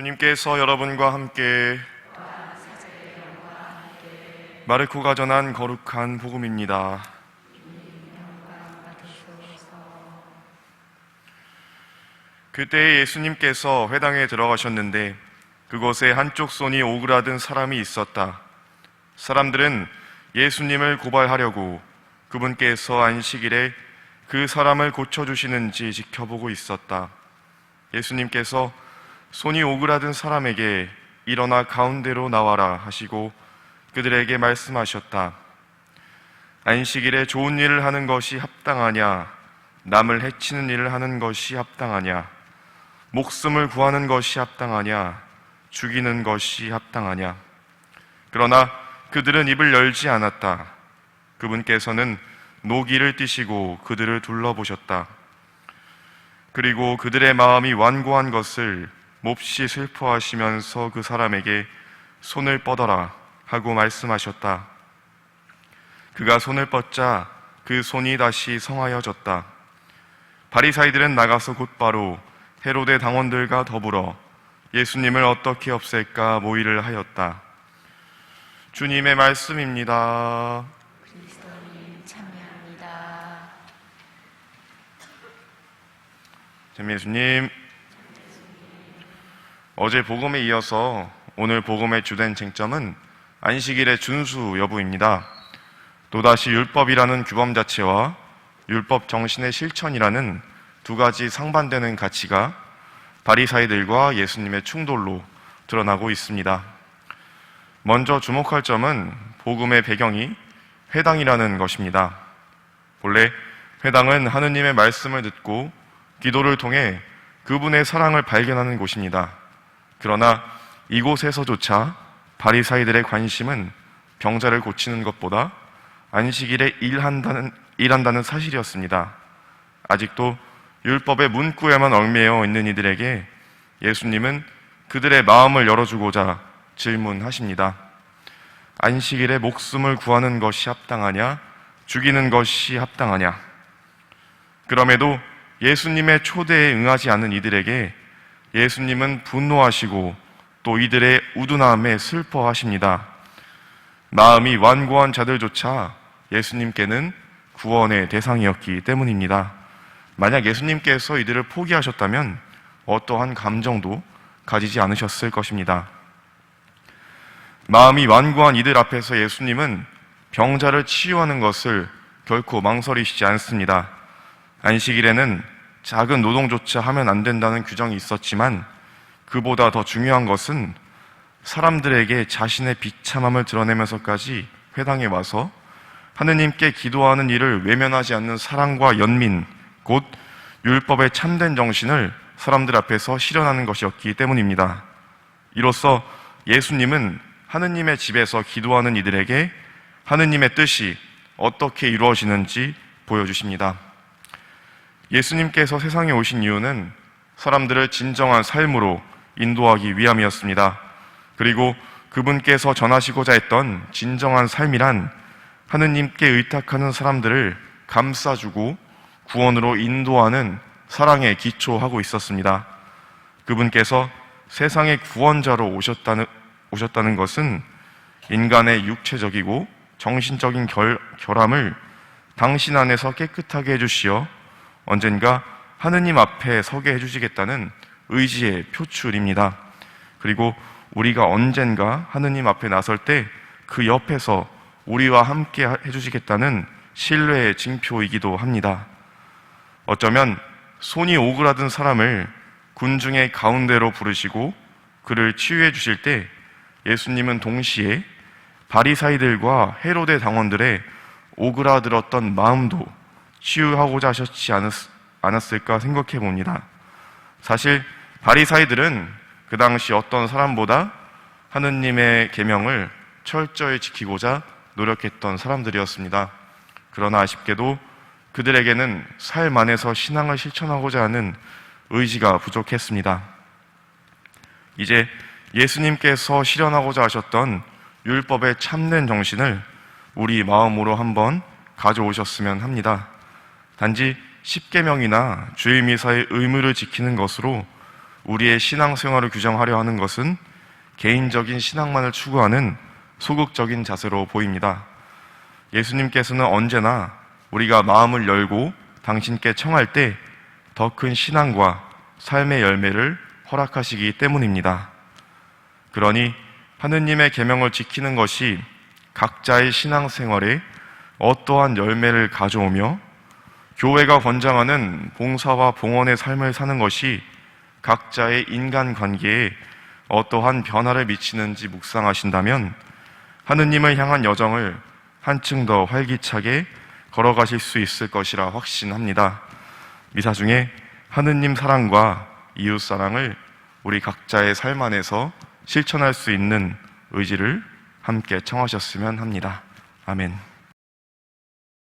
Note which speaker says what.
Speaker 1: 주님께서 여러분과 함께 마르코가 전한 거룩한 복음입니다. 그때 예수님께서 회당에 들어가셨는데 그곳에 한쪽 손이 오그라든 사람이 있었다. 사람들은 예수님을 고발하려고 그분께서 안식일에 그 사람을 고쳐주시는지 지켜보고 있었다. 예수님께서 손이 오그라든 사람에게 일어나 가운데로 나와라 하시고 그들에게 말씀하셨다. 안식일에 좋은 일을 하는 것이 합당하냐? 남을 해치는 일을 하는 것이 합당하냐? 목숨을 구하는 것이 합당하냐? 죽이는 것이 합당하냐? 그러나 그들은 입을 열지 않았다. 그분께서는 노기를 띠시고 그들을 둘러보셨다. 그리고 그들의 마음이 완고한 것을 몹시 슬퍼하시면서 그 사람에게 손을 뻗어라 하고 말씀하셨다. 그가 손을 뻗자 그 손이 다시 성하여졌다. 바리사이들은 나가서 곧바로 헤로데 당원들과 더불어 예수님을 어떻게 없앨까 모의를 하였다. 주님의 말씀입니다.
Speaker 2: 그리스도님 참여합니다.
Speaker 1: 예수님, 어제 복음에 이어서 오늘 복음의 주된 쟁점은 안식일의 준수 여부입니다. 또다시 율법이라는 규범 자체와 율법 정신의 실천이라는 두 가지 상반되는 가치가 바리사이들과 예수님의 충돌로 드러나고 있습니다. 먼저 주목할 점은 복음의 배경이 회당이라는 것입니다. 본래 회당은 하느님의 말씀을 듣고 기도를 통해 그분의 사랑을 발견하는 곳입니다. 그러나 이곳에서조차 바리사이들의 관심은 병자를 고치는 것보다 안식일에 일한다는 사실이었습니다. 아직도 율법의 문구에만 얽매여 있는 이들에게 예수님은 그들의 마음을 열어주고자 질문하십니다. 안식일에 목숨을 구하는 것이 합당하냐? 죽이는 것이 합당하냐? 그럼에도 예수님의 초대에 응하지 않은 이들에게 예수님은 분노하시고 또 이들의 우둔함에 슬퍼하십니다. 마음이 완고한 자들조차 예수님께는 구원의 대상이었기 때문입니다. 만약 예수님께서 이들을 포기하셨다면 어떠한 감정도 가지지 않으셨을 것입니다. 마음이 완고한 이들 앞에서 예수님은 병자를 치유하는 것을 결코 망설이시지 않습니다. 안식일에는 작은 노동조차 하면 안 된다는 규정이 있었지만 그보다 더 중요한 것은 사람들에게 자신의 비참함을 드러내면서까지 회당에 와서 하느님께 기도하는 일을 외면하지 않는 사랑과 연민, 곧 율법의 참된 정신을 사람들 앞에서 실현하는 것이었기 때문입니다. 이로써 예수님은 하느님의 집에서 기도하는 이들에게 하느님의 뜻이 어떻게 이루어지는지 보여주십니다. 예수님께서 세상에 오신 이유는 사람들을 진정한 삶으로 인도하기 위함이었습니다. 그리고 그분께서 전하시고자 했던 진정한 삶이란 하느님께 의탁하는 사람들을 감싸주고 구원으로 인도하는 사랑에 기초하고 있었습니다. 그분께서 세상의 구원자로 오셨다는 것은 인간의 육체적이고 정신적인 결함을 당신 안에서 깨끗하게 해주시어 언젠가 하느님 앞에 서게 해주시겠다는 의지의 표출입니다. 그리고 우리가 언젠가 하느님 앞에 나설 때 그 옆에서 우리와 함께 해주시겠다는 신뢰의 징표이기도 합니다. 어쩌면 손이 오그라든 사람을 군중의 가운데로 부르시고 그를 치유해 주실 때 예수님은 동시에 바리사이들과 헤로데 당원들의 오그라들었던 마음도 치유하고자 하셨지 않았을까 생각해 봅니다. 사실 바리사이들은 그 당시 어떤 사람보다 하느님의 계명을 철저히 지키고자 노력했던 사람들이었습니다. 그러나 아쉽게도 그들에게는 삶 안에서 신앙을 실천하고자 하는 의지가 부족했습니다. 이제 예수님께서 실현하고자 하셨던 율법의 참된 정신을 우리 마음으로 한번 가져오셨으면 합니다. 단지 십계명이나 주일미사의 의무를 지키는 것으로 우리의 신앙생활을 규정하려 하는 것은 개인적인 신앙만을 추구하는 소극적인 자세로 보입니다. 예수님께서는 언제나 우리가 마음을 열고 당신께 청할 때 더 큰 신앙과 삶의 열매를 허락하시기 때문입니다. 그러니 하느님의 계명을 지키는 것이 각자의 신앙생활에 어떠한 열매를 가져오며 교회가 권장하는 봉사와 봉헌의 삶을 사는 것이 각자의 인간관계에 어떠한 변화를 미치는지 묵상하신다면 하느님을 향한 여정을 한층 더 활기차게 걸어가실 수 있을 것이라 확신합니다. 미사 중에 하느님 사랑과 이웃 사랑을 우리 각자의 삶 안에서 실천할 수 있는 의지를 함께 청하셨으면 합니다. 아멘.